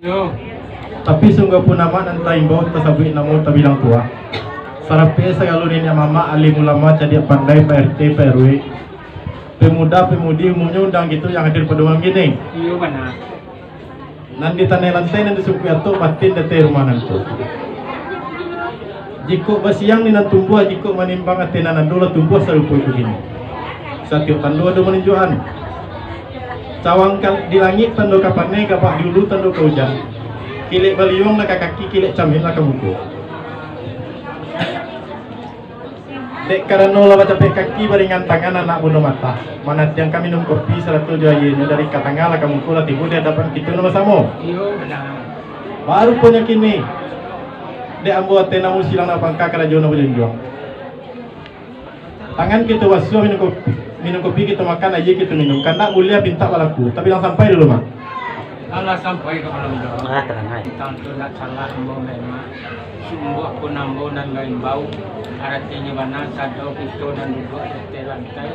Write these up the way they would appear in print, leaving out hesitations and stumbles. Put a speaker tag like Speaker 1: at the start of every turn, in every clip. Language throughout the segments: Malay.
Speaker 1: Yo.
Speaker 2: Tapi sungguh pun nama nanti imbau tersabit namun tak bilang tua. Sarapi segalunin yang mama alim ulama jadi pandai PRT PRW. Pemuda pemudi umumnya undang gitu yang hadir pada malam gini.
Speaker 1: Iya benar.
Speaker 2: Nanti tanah lantai nanti suku itu batin dete rumah nanti. Jika basiang ni nak tumbuh, jika menimbang atena nandulah tumbuh serupa begini. Setiap tandu ada menunjukkan. Cawang di langit tandu kapan ni, kapak dulu tandu ke hujan. Kilik baliung nak kaki, kilik camin nak ke buku. Dek karena lah baca kaki baringan tangan anak bunuh mata. Mana yang kami minum kopi 100 jaya dari katangga lah kamu kula tibu dia dapat kita nama sama.
Speaker 1: Iya benar.
Speaker 2: Baru punya kini. Dek ambo atena mu silang na pangka kerajaan boleh jual. Tangan kita wasio minum kopi kita makan aja kita minum. Karena mulia pinta balaku, tapi lang sampai dulu mak.
Speaker 1: Allah sampai ke malam dah.
Speaker 3: Tenang aja.
Speaker 1: Tantu nak salah ambo memang. Sumbu aku nambo nan lain bau. Artinya mana sado itu dan duduk di lantai.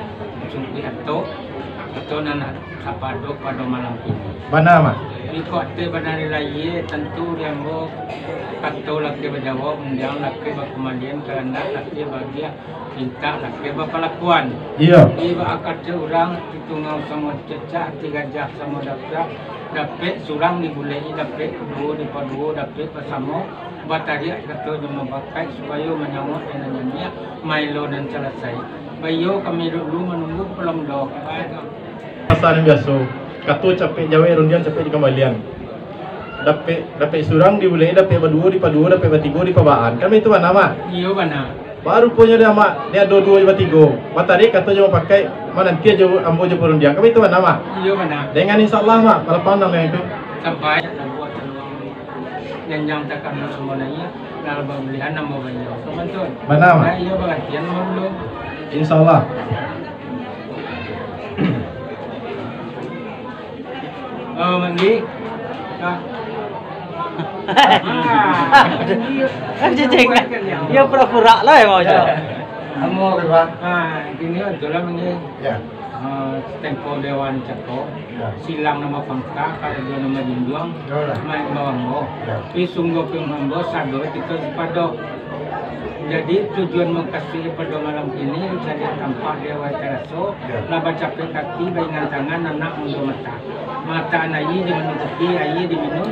Speaker 1: Sumpi itu nan kapado pada malam ini.
Speaker 2: Mana mak?
Speaker 1: Ikut te benar lagi tentu yang bo kato laki berjawab undang laki berkemalian kerana laki bahagia minta laki berpelakuan.
Speaker 2: Iya.
Speaker 1: Iba akad orang ditungau sama cecak 3 jam sama dapat surang dibulai dapat dua dapat bersama batari kata yang memakai supaya menyambut dengannya Milo dan selesai. Bayo kami dulu menunggu pelong dok.
Speaker 2: Pasal biasa. Katu capek Jawa rundian capek di kembalian. Dapat surang dibulai dapat berdua di padua dapat bertiga di pabaan. Kami itu mana mak?
Speaker 1: Iya benar.
Speaker 2: Baru punya dia mak, dia dua bertiga. Matahari kata je pakai mana nanti aja ambo je perundian. Kami itu mana mak?
Speaker 1: Iya benar.
Speaker 2: Dengan insyaallah mak, kalau pandang yang itu.
Speaker 1: Sampai buat yang takkan semuanya dalam pembelian nama banyak. Betul.
Speaker 2: Mana mak?
Speaker 1: Iya bagian dulu.
Speaker 2: Insyaallah.
Speaker 1: Oh mandi.
Speaker 3: Ya pura-pura lah ya mau aja.
Speaker 2: Amo berapa?
Speaker 1: Gini adalah mandi.
Speaker 2: Ya.
Speaker 1: Tempo Dewan Ceko. Silang nama Pangka, kalau dia nama Jinduang. Main bawang bo. Pisunggo pemambo sado kita pada. Jadi tujuan mengkasih pada malam ini saya tampak Dewa Teraso, laba capek kaki, baingan tangan, anak mundur mata anak ini diminum kopi, ayi diminum,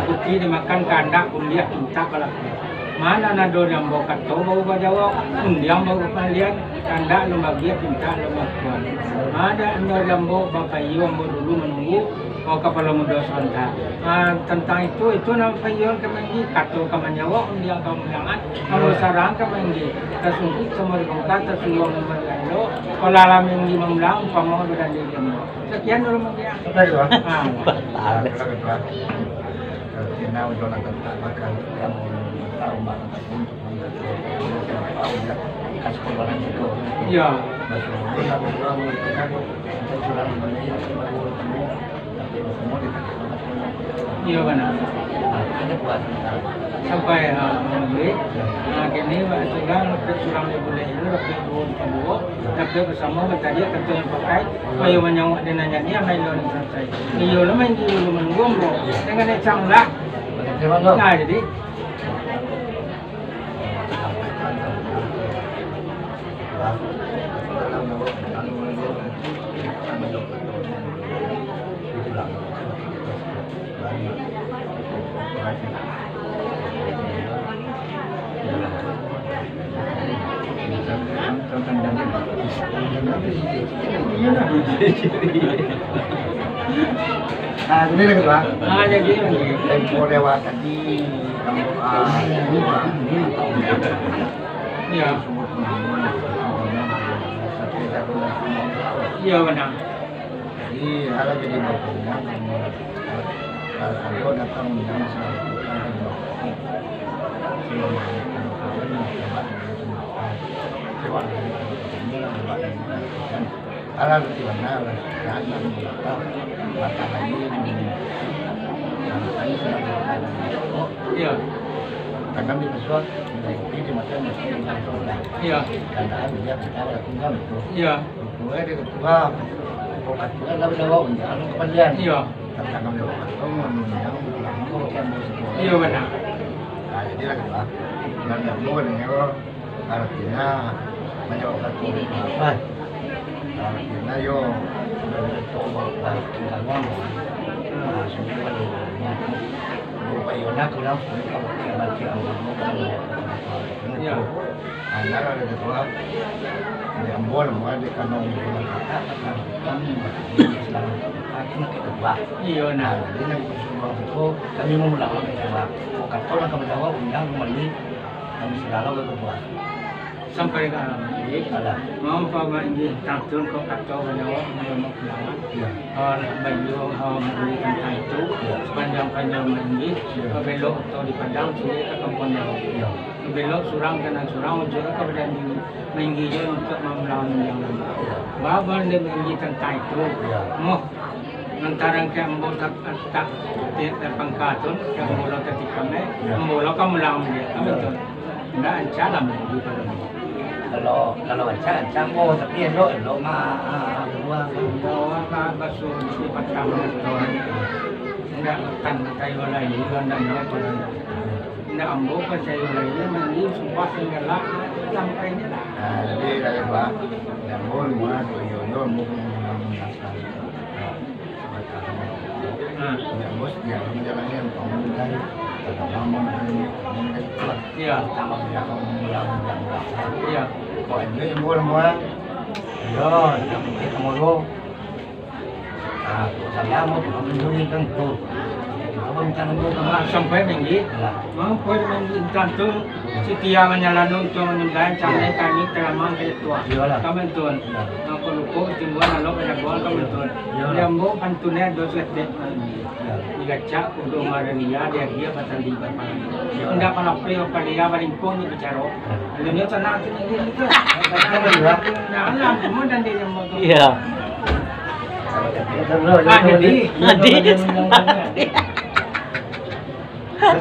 Speaker 1: kopi dimakan kandak, kuliah minta pelaku. Mana nado yang bawa kato bawa bajawak, undiang bawa kalian, kandak lembagia pinta lembaguan. Ada yang bawa bapak ibu bawa dulu menunggu. Oh kepala muda sebentar. Tentang itu nama payung kemengi kato kemenyawa undiang kemenangan kalau sarang kemengi tersungkit semua dibongkar tersulang membayar kalau alam yang dimemlang pamong dan dia sekian dulu mungkin.
Speaker 2: Baik bang.
Speaker 4: Kita udah nak makan kamu tahu makan untuk kasih korban itu.
Speaker 1: Iya. Iya benar. Sampai membeli, kini sudah surang boleh itu dapat dua, dapat bersama tadi ketemu pakai, ayo menyangkut dengan nyanyi main lawan selesai. Iyo lah main dulu menunggu dengan ecang lah. Nah jadi.
Speaker 4: Nah, ini lagi bang.
Speaker 1: Jadi
Speaker 4: Tempo Dewa tadi
Speaker 1: iya. Iya benar.
Speaker 4: Jadi ada jadi bapaknya kalau datang dengan alam di mana kan mata lagi
Speaker 1: Iya.
Speaker 4: karena di pesawat di macam
Speaker 1: Iya.
Speaker 4: karena dia kita ada tinggal itu
Speaker 1: Iya.
Speaker 4: gue di ketua pokoknya nggak bisa bawa untuk kembalian
Speaker 1: Iya.
Speaker 4: karena kami bawa itu menunjang
Speaker 1: Iya benar.
Speaker 4: Nah, jadi lah kedua. Dan yang kedua ini artinya menjawab tulis. Artinya yo coba tinggal ngomong. Nah, semua lupa yona kurang kalau baca ngomong.
Speaker 1: Iya.
Speaker 4: Antara ada kedua yang boleh mau di kanong kata kami Islam akhir kedua.
Speaker 1: Iya
Speaker 4: Nah,
Speaker 1: nah.
Speaker 4: jadi yang kedua itu kami mau melakukan kedua. Kata orang kami jawab undang kembali kami selalu kedua.
Speaker 1: Sampai ke alam ini,
Speaker 4: Ada.
Speaker 1: mau apa ini tantun kau kacau banyak mau pulang.
Speaker 4: Ya.
Speaker 1: Orang baju membeli tentang itu sepanjang mandi, belok atau di padang sudah ke kampung yang
Speaker 4: Ya.
Speaker 1: belok surang kanan surang juga kepada menggigil untuk melawan yang lain. Bawa dia menggigil tentang itu, mau antara kayak membuat tak pangkatun, yang membuat ketika membuat kamu lawan dia, kamu tu, tidak ancalam di dalam.
Speaker 4: Kalau ancam oh tapi lo mah kedua.
Speaker 1: Bawa basuh di patang itu, tidak tan kayu lagi, tidak nak orang. Tidak ambil kayu lagi, mandi sumpah segala sampai ni lah.
Speaker 4: Nah, jadi dari Pak, yang boleh mana tu yo mungkin yang bos yang menjalani yang pemerintahan atau bangun ini kuat.
Speaker 1: Iya.
Speaker 4: Tambah yang
Speaker 1: Iya.
Speaker 4: Kau ini boleh mana? Yo, kita mau lo. Ah, saya mau mengunjungi tentu. Kamu minta nunggu
Speaker 1: Sampai minggu, mampu minggu tentu setia menyalanu untuk menyembah cahaya kami teramang ke tua. Kami tuan, mampu lupa timbuan lalu banyak buang kami tuan. Dia mau pantunnya dos letek. Digacak untuk marania dia pasal di bapak. Tidak palapri apa dia baringkong ni bicara. Lalu tenang sini itu. Nah, semua dan dia yang mau.
Speaker 3: Iya. Jadi.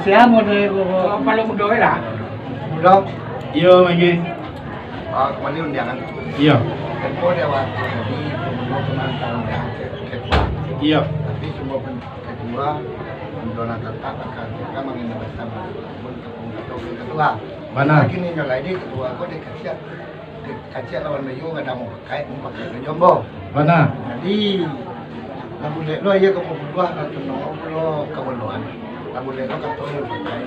Speaker 4: Saya mau dari
Speaker 1: Apa lo mudah lah?
Speaker 4: Mudah.
Speaker 2: Iya lagi.
Speaker 4: Kembali undangan.
Speaker 2: Iya.
Speaker 4: Tempo dia waktu jadi semua penantang yang kedua.
Speaker 2: Iya.
Speaker 4: Tapi semua kedua mendolan tetap akan kita mengingat bersama untuk kedua.
Speaker 2: Mana?
Speaker 4: Lagi ni yang lain kedua aku dikacak lawan Melayu ada mau kait mau pakai Jombo.
Speaker 2: Mana?
Speaker 4: Jadi lagu lek lo ya kamu berdua atau nong lo kamu loan. Lagu lek lo kata lo pakai.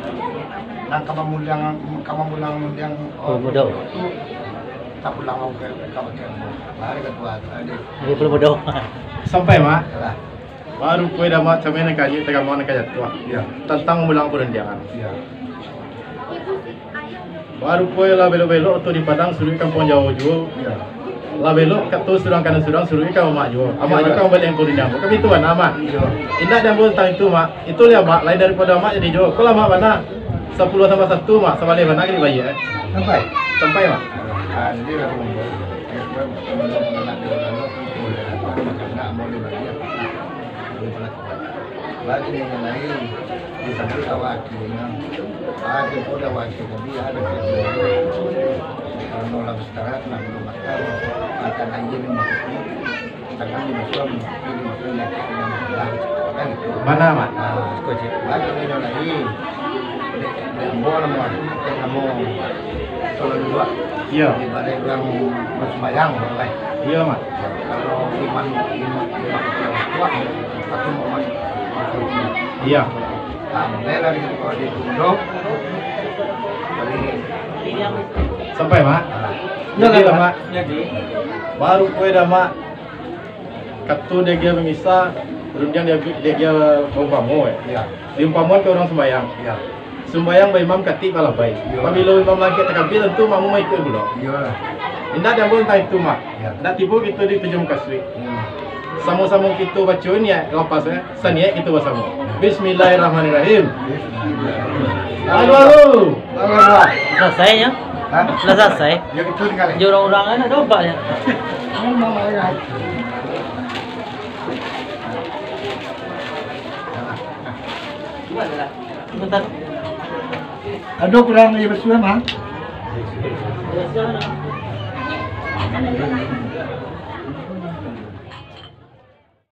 Speaker 4: Dan kamu mulang yang
Speaker 3: Mudah.
Speaker 4: itu tak pulang mau ke kamu kamu. Hari kedua ada.
Speaker 3: Ini belum bodoh.
Speaker 2: Sampai mak.
Speaker 4: Lah.
Speaker 2: Baru kue dah mak sampai nak kaji tengah mau nak kaji tua.
Speaker 4: Ya.
Speaker 2: Tentang ulang perundangan.
Speaker 4: Ya.
Speaker 2: Baru kue lah belok-belok tu di Padang suruh kampung Jawa juga.
Speaker 4: Ya.
Speaker 2: Lah belok kat tu surang kanan surang suruh ikan mak juga. Amak juga kamu balik yang perundangan. Kami tuan amak.
Speaker 4: Ya.
Speaker 2: Indah dan pun tentang itu mak. Itu dia mak lain daripada mak jadi juga. Kalau mak mana 10 tambah 1 mak sama dia mana kali bayar.
Speaker 4: Sampai.
Speaker 2: Sampai mak.
Speaker 4: Jadi aku lagi yang lain disebut wakilnya ada pada wakil tapi ada kalau nolak setara nak makan akan aja ni makan takkan di masuk ini makan kan itu
Speaker 2: Mana mak?
Speaker 4: lagi yang lain yang boleh mau kamu kalau dua
Speaker 2: Iya.
Speaker 4: daripada yang bersembayang boleh.
Speaker 2: Iya mak.
Speaker 4: Kalau iman kuat atau mau
Speaker 2: Iya.
Speaker 4: boleh lagi kalau ditunduk
Speaker 2: Sampai mak.
Speaker 1: Ya
Speaker 2: Jadi lah mak.
Speaker 1: Jadi,
Speaker 2: Baru kue dah mak. Katu dia memisah. Kemudian dia umpamu.
Speaker 4: ya
Speaker 2: Di umpamu ke orang sembayang.
Speaker 4: ya
Speaker 2: Sembayang by imam katik malah baik.
Speaker 4: Iya.
Speaker 2: Apabila imam lagi terkampi tentu mamu mau ikut dulu.
Speaker 4: iya
Speaker 2: Indah dan pun tak itu mak.
Speaker 4: Ya.
Speaker 2: Nak tipu kita di tujuh kasih. Sama-sama kita baca ni ya, lepas ya. Sani kita bersama. Bismillahirrahmanirrahim. Halo.
Speaker 3: Selesai ya?
Speaker 4: Hah?
Speaker 3: Sudah selesai.
Speaker 4: Ya itu tinggal.
Speaker 3: Dia orang-orang ada obat ya. Bentar.
Speaker 4: Ada kurang ya bersuara mah.
Speaker 3: Biasa.